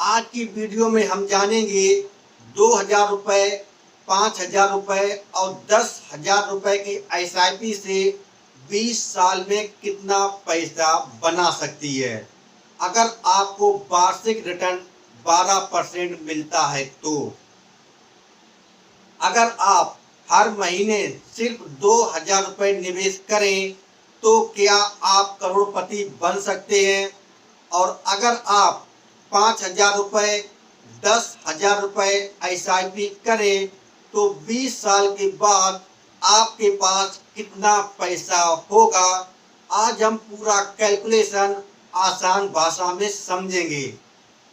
आज की वीडियो में हम जानेंगे 2,000 रुपये, 5,000 रुपये और 10,000 रुपये की SIP से 20 साल में कितना पैसा बना सकती है अगर आपको वार्षिक रिटर्न 12% मिलता है। तो अगर आप हर महीने सिर्फ 2,000 रुपये निवेश करें तो क्या आप करोड़पति बन सकते हैं? और अगर आप 5,000 रुपये, 10,000 रुपये SIP करें तो 20 साल के बाद आपके पास कितना पैसा होगा? आज हम पूरा कैलकुलेशन आसान भाषा में समझेंगे।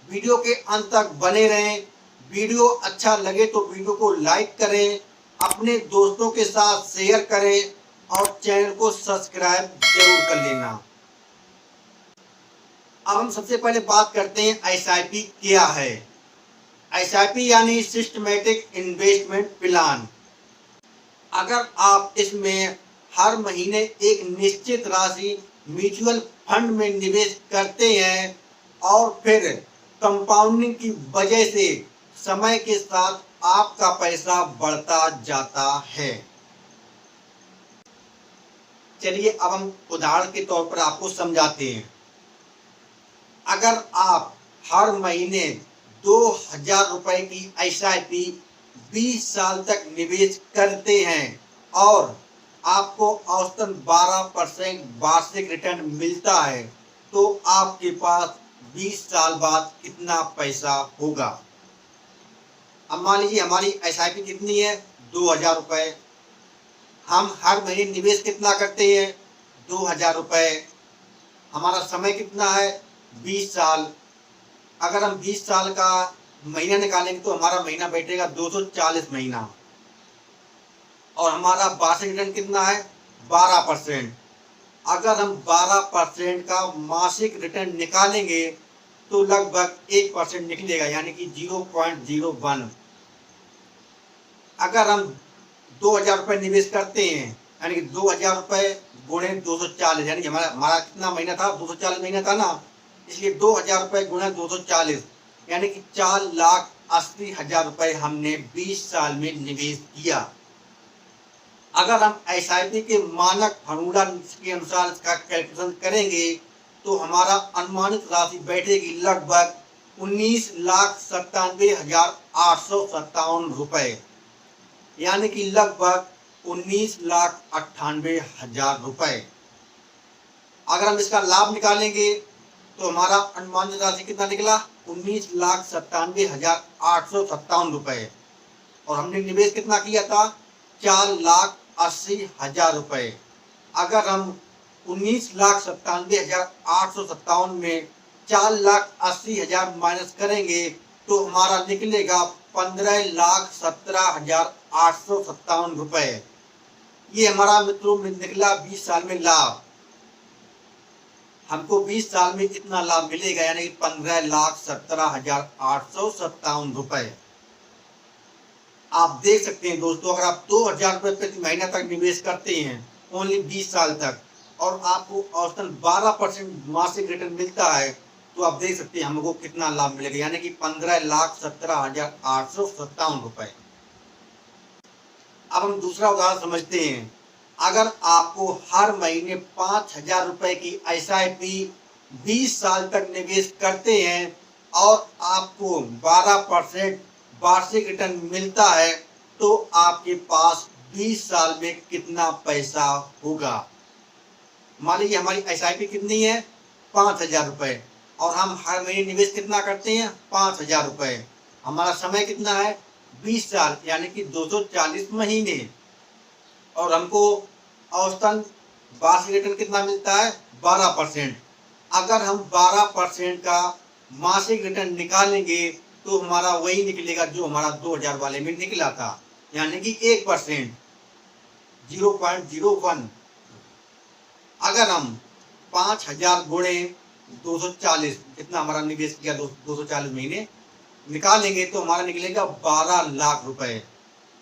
वीडियो के अंत तक बने रहें। वीडियो अच्छा लगे तो वीडियो को लाइक करें, अपने दोस्तों के साथ शेयर करें और चैनल को सब्सक्राइब जरूर कर लेना। अब हम सबसे पहले बात करते हैं SIP क्या है। SIP यानी सिस्टमेटिक इन्वेस्टमेंट प्लान। अगर आप इसमें हर महीने एक निश्चित राशि म्यूचुअल फंड में निवेश करते हैं और फिर कंपाउंडिंग की वजह से समय के साथ आपका पैसा बढ़ता जाता है। चलिए अब हम उदाहरण के तौर पर आपको समझाते हैं। अगर आप हर महीने 2,000 रुपये की SIP 20 साल तक निवेश करते हैं और आपको औसतन 12% वार्षिक रिटर्न मिलता है तो आपके पास 20 साल बाद कितना पैसा होगा? अब मान लीजिए हमारी SIP कितनी है? 2,000 रुपये। हम हर महीने निवेश कितना करते हैं? 2,000 रुपये। हमारा समय कितना है? 20 साल। अगर हम 20 साल का महीना निकालेंगे तो हमारा महीना बैठेगा 240 महीना और हमारा वार्षिक रिटर्न कितना है? 12%। अगर हम 12% का मासिक रिटर्न निकालेंगे तो लगभग 1% निकलेगा, यानी कि 0.01। अगर हम 2,000 रुपये निवेश करते हैं यानी कि 2,000 रुपये गुणे 240, यानी कि हमारा कितना महीना था? 240 महीना था ना, इसलिए 2,000 रुपये गुणे 240 यानी कि 4,80,000 रुपये हमने 20 साल में निवेश किया। अगर हम SIP के मानक फार्मूला के अनुसार इसका कैलकुलेशन करेंगे तो हमारा अनुमानित राशि बैठेगी लगभग 19,97,857 रुपये, यानी कि लगभग 19,98,000 रुपये। अगर हम इसका लाभ निकालेंगे तो हमारा अनुमानित राशि कितना निकला? 19,97,857 रुपये और हमने निवेश कितना किया था? 4,80,000 रुपये। अगर हम 19,97,857 में 4,80,000 माइनस करेंगे तो हमारा निकलेगा 15,17,857 रुपये। ये हमारा मित्रों में निकला 20 साल में लाभ। हमको 20 साल में इतना लाभ मिलेगा, यानी कि 15,17,857 रुपये। आप देख सकते हैं दोस्तों, अगर आप 2,000 रुपये प्रति महीना तक निवेश करते हैं ओनली 20 साल तक और आपको औसतन 12% मासिक रिटर्न मिलता है तो आप देख सकते हैं हमको कितना लाभ मिलेगा, यानी कि 15,17,857 रुपये। अब हम दूसरा उदाहरण समझते हैं। अगर आपको हर महीने 5,000 रुपये की SIP 20 साल तक निवेश करते हैं और आपको 12% वार्षिक रिटर्न मिलता है तो आपके पास 20 साल में कितना पैसा होगा? मान लीजिए हमारी SIP कितनी है? 5,000 रुपये और हम हर महीने निवेश कितना करते हैं? 5,000 रुपये। हमारा समय कितना है? 20 साल, यानी कि 240 महीने और हमको औसतन वार्षिक रिटर्न कितना मिलता है? 12%। अगर हम 12% का मासिक रिटर्न निकालेंगे तो हमारा वही निकलेगा जो हमारा 2,000 वाले में निकला था, यानी कि 1%, 0.01। अगर हम 5,000 गुणे 240, जितना हमारा निवेश किया 240 महीने निकालेंगे तो हमारा निकलेगा 12 लाख रुपए।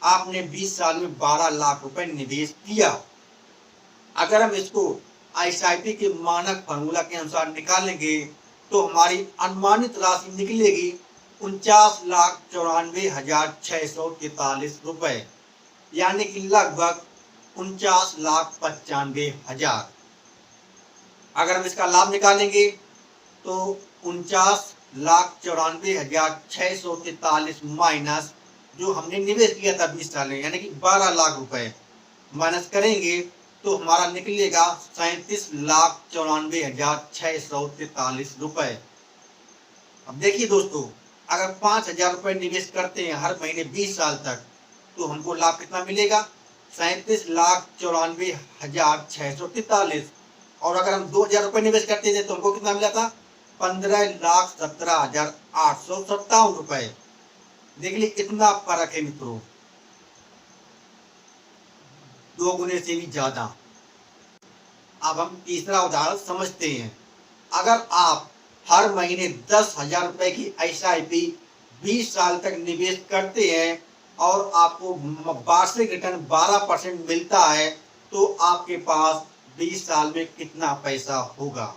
आपने 20 साल में 12 लाख रुपए निवेश किया। अगर हम इसको SIP के मानक फार्मूला के अनुसार निकालेंगे तो हमारी अनुमानित राशि निकलेगी 49,94,643 रुपए, यानी कि लगभग 49,95,000। अगर हम इसका लाभ निकालेंगे तो 49,94,643 माइनस जो हमने निवेश किया था 20 साल में, यानी कि 12 लाख रुपए माइनस करेंगे तो हमारा निकलेगा 37,94,643 रुपए। अब देखिए दोस्तों, अगर 5,000 रुपए निवेश करते हैं हर महीने 20 साल तक तो हमको लाभ कितना मिलेगा? 37,94,643। और अगर हम 2,000 रुपए निवेश करते थे तो हमको कितना मिला था? 15,17,857 रुपए। देख लीजिए कितना फर्क है मित्रों, 2 गुने से भी ज्यादा। अब हम तीसरा उदाहरण समझते हैं। अगर आप हर महीने 10,000 रुपए की SIP 20 साल तक निवेश करते हैं और आपको वार्षिक रिटर्न 12% मिलता है तो आपके पास 20 साल में कितना पैसा होगा?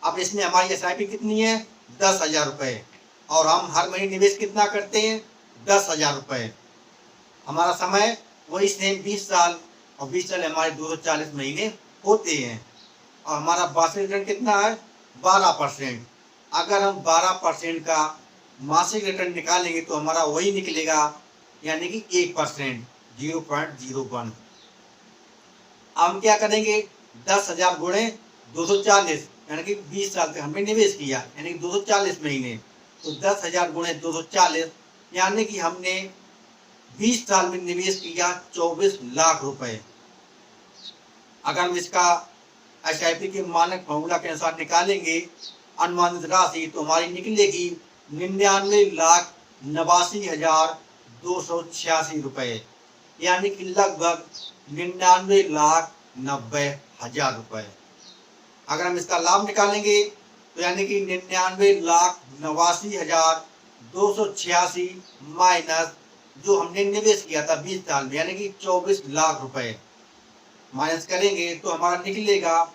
अब इसमें हमारी SIP कितनी है? 10,000 रुपए, और हम हर महीने निवेश कितना करते हैं? 10,000 रुपए। हमारा समय वही सेम 20 साल, और 20 साल हमारे 240 महीने होते हैं, और हमारा वार्षिक रिटर्न कितना है? 12%। अगर हम 12% का मासिक रिटर्न निकालेंगे तो हमारा वही निकलेगा, यानी कि 1%, 0.01। हम क्या करेंगे? 10,000 गुणे 240, यानी कि 20 साल तक हमने निवेश किया, यानी कि 240 महीने, तो 10,000 गुणे 240, यानी कि हमने 20 साल में निवेश किया 24 लाख रुपए। अगर हम इसका SIP के मानक फॉर्मूला के अनुसार निकालेंगे अनुमानित राशि तो हमारी निकलेगी 99,89,286 रुपए, यानी कि लगभग 99,90,000 रुपए। अगर हम इसका लाभ निकालेंगे तो यानी कि 99,89,286 माइनस जो हमने निवेश किया था 20 साल में, यानी कि 24 लाख रुपए माइनस करेंगे तो हमारा निकलेगा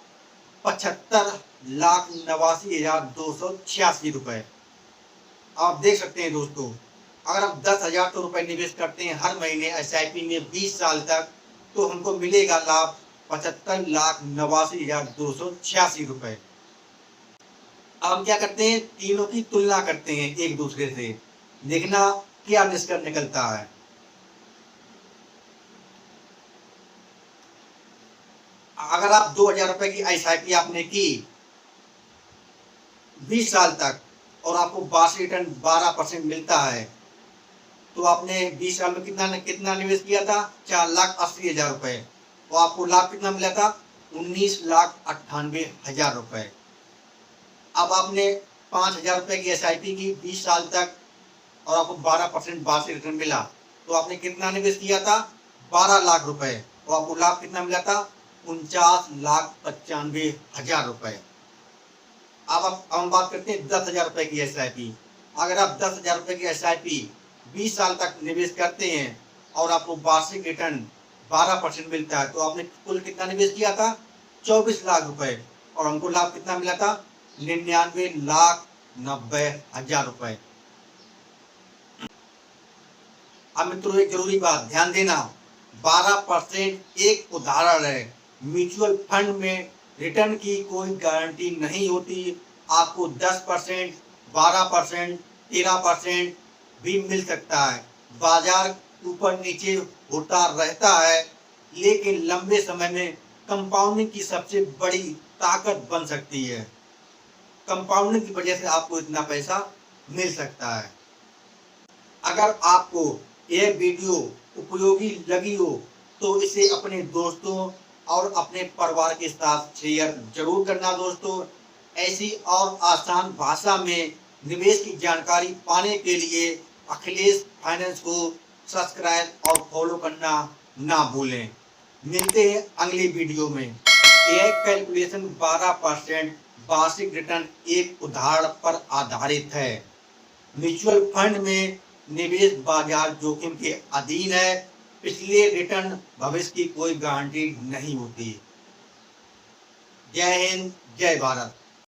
75,89,286 रुपए। आप देख सकते हैं दोस्तों, अगर हम 10,000 रुपए निवेश करते हैं हर महीने SIP में 20 साल तक तो हमको मिलेगा लाभ 75,89,286 रुपए। अब हम क्या करते हैं? तीनों की तुलना करते हैं एक दूसरे से, देखना क्या निष्कर्ष निकलता है। अगर आप 2,000 रुपए की SIP आपने की 20 साल तक और आपको वार्षिक रिटर्न 12% मिलता है तो आपने 20 साल में कितना निवेश किया था? 4,80,000 रुपए, तो आपको लाभ कितना मिला था? 19,98,000 रुपए। अब आपने 5,000 रुपए की SIP की 20 साल तक और आपको 12% वार्षिक रिटर्न मिला तो आपने कितना निवेश किया था? 12 लाख रुपए, और आपको लाभ कितना मिला था? 49,95,000 रुपए। अब हम बात करते हैं 10,000 रुपए की SIP। अगर आप 10,000 रुपए की SIP 20 साल तक निवेश करते हैं और आपको वार्षिक रिटर्न 12% मिलता है तो आपने कुल कितना निवेश किया था? 24 लाख रुपए, और हमको लाभ कितना मिला था? 99,90,000 रुपए। अब मित्रों एक जरूरी बात ध्यान देना, 12% एक उदाहरण है। म्यूचुअल फंड में रिटर्न की कोई गारंटी नहीं होती। आपको 10%, 12%, 13% भी मिल सकता है। बाजार ऊपर नीचे होता रहता है, लेकिन लंबे समय में कंपाउंडिंग की सबसे बड़ी ताकत बन सकती है। कंपाउंडिंग की वजह से आपको इतना पैसा मिल सकता है। अगर आपको यह वीडियो उपयोगी लगी हो तो इसे अपने दोस्तों और अपने परिवार के साथ शेयर जरूर करना दोस्तों। ऐसी और आसान भाषा में निवेश की जानकारी पाने के लिए अखिलेश फाइनेंस को सब्सक्राइब और फॉलो करना ना भूलें। मिलते हैं अगली वीडियो में। यह कैलकुलेशन 12% वार्षिक रिटर्न एक उदाहरण पर आधारित है। म्यूचुअल फंड में निवेश बाजार जोखिम के अधीन है, इसलिए रिटर्न भविष्य की कोई गारंटी नहीं होती। जय हिंद, जय भारत।